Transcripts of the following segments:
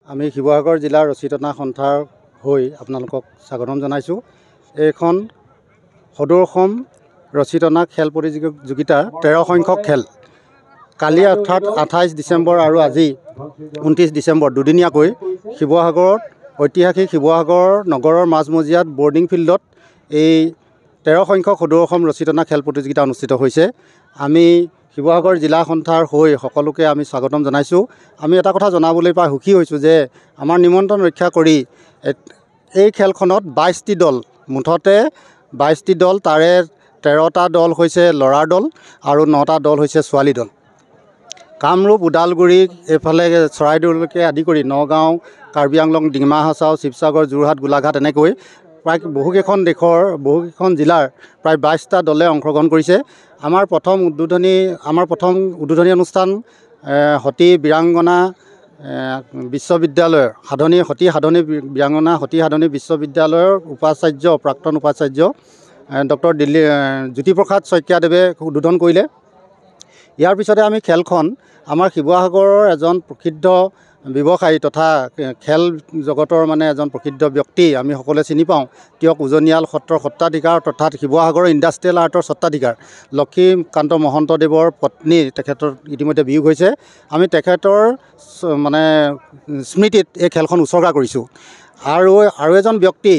আমি শিৱসাগৰ জিলাৰ ৰচিতনা সন্থাৰ হৈ আপোনালোকক স্বাগতম জনাইছোঁ। এইখন সদৌ অসম ৰচিতনা খেল প্ৰতিযোগিতাৰ 13 সংখ্যক খেল কালি অৰ্থাৎ 28 ডিচেম্বৰ আৰু আজি 29 ডিচেম্বৰ দুদিনীয়াকৈ শিৱসাগৰত ঐতিহাসিক শিৱসাগৰ নগৰৰ মাজমজিয়াত বৰ্ডিং ফিল্ডত এই 13 সংখ্যক সদৌ অসম ৰচিতনা খেল প্ৰতিযোগিতা অনুষ্ঠিত হৈছে। আমি শিৱসাগৰ জিলা সন্থাৰ হৈ সকলোকে আমি স্বাগতম জনাইছোঁ। আমি এটা কথা জনাবলৈ পাই সুখী হৈছোঁ যে আমাৰ নিমন্ত্ৰণ ৰক্ষা কৰি এই খেলখনত 22টি দল, মুঠতে 22টি দল, তাৰে 13টা দল হৈছে ল'ৰাৰ দল আৰু 9টা দল হৈছে ছোৱালী দল। কামৰূপ, ওদালগুৰি, এইফালে চৰাইদেউলৈকে আদি কৰি নগাঁও, কাৰ্বি আংলং, ডিমা হাছাও, শিৱসাগৰ, যোৰহাট, গোলাঘাট এনেকৈ প্ৰায় বহুকেইখন দেশৰ বহুকেইখন জিলাৰ প্ৰায় 22টা দলে অংশগ্ৰহণ কৰিছে। আমাৰ প্ৰথম উদ্বোধনী অনুষ্ঠান সতী বীৰাংগনা বিশ্ববিদ্যালয়ৰ সতী সাধনী বীৰাংগনা সতী সাধনী বিশ্ববিদ্যালয়ৰ প্ৰাক্তন উপাচাৰ্য ডক্টৰ জ্যোতিপ্ৰসাদ শইকীয়াদেৱে উদ্বোধন কৰিলে। ইয়াৰ পিছতে আমি খেলখন আমাৰ শিৱসাগৰৰ এজন প্ৰসিদ্ধ ব্যৱসায়ী তথা খেল জগতৰ এজন প্ৰসিদ্ধ ব্যক্তি আমি সকলোৱে চিনি পাওঁ। তেওঁক উজনিয়াল সত্ৰৰ সত্ৰাধিকাৰ তথা শিৱসাগৰৰ ইণ্ডাষ্ট্ৰিয়েল আৰ্টৰ সত্ৰাধিকাৰ লক্ষ্মীকান্ত মহন্তদেৱৰ পত্নী, তেখেতৰ ইতিমধ্যে বিয়োগ হৈছে। আমি তেখেতৰ স্মৃতিত এই খেলখন উৎসৰ্গা কৰিছোঁ। আৰু এজন ব্যক্তি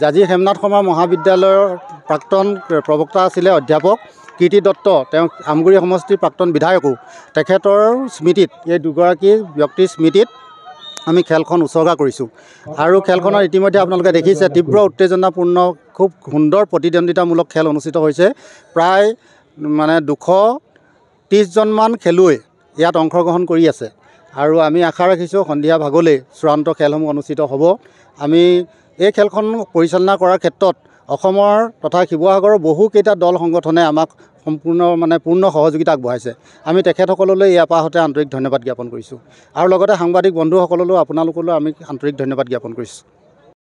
জাজি হেমনাথ শৰ্মা মহাবিদ্যালয়ৰ প্ৰাক্তন প্ৰবক্তা আছিলে অধ্যাপক কীৰ্তি দত্ত, তেওঁ আমগুৰি সমষ্টিৰ প্ৰাক্তন বিধায়কো, তেখেতৰ স্মৃতিত এই দুগৰাকী ব্যক্তিৰ স্মৃতিত আমি খেলখন উৎসৰ্গা কৰিছোঁ। আৰু খেলখনৰ ইতিমধ্যে আপোনালোকে দেখিছে তীব্ৰ উত্তেজনাপূৰ্ণ খুব সুন্দৰ প্ৰতিদ্বন্দ্বিতামূলক খেল অনুষ্ঠিত হৈছে। প্ৰায় 230জনমান খেলুৱৈ ইয়াত অংশগ্ৰহণ কৰি আছে আৰু আমি আশা ৰাখিছোঁ সন্ধিয়া ভাগলৈ চূড়ান্ত খেলসমূহ অনুষ্ঠিত হ'ব। আমি এই খেলখন পৰিচালনা কৰাৰ ক্ষেত্ৰত অসমৰ তথা শিৱসাগৰৰ বহুকেইটা দল সংগঠনে আমাক পূৰ্ণ সহযোগিতা আগবঢ়াইছে। আমি তেখেতসকললৈ এই আপাহতে আন্তৰিক ধন্যবাদ জ্ঞাপন কৰিছোঁ আৰু লগতে সাংবাদিক বন্ধুসকললৈও আপোনালোকলৈ আমি আন্তৰিক ধন্যবাদ জ্ঞাপন কৰিছোঁ।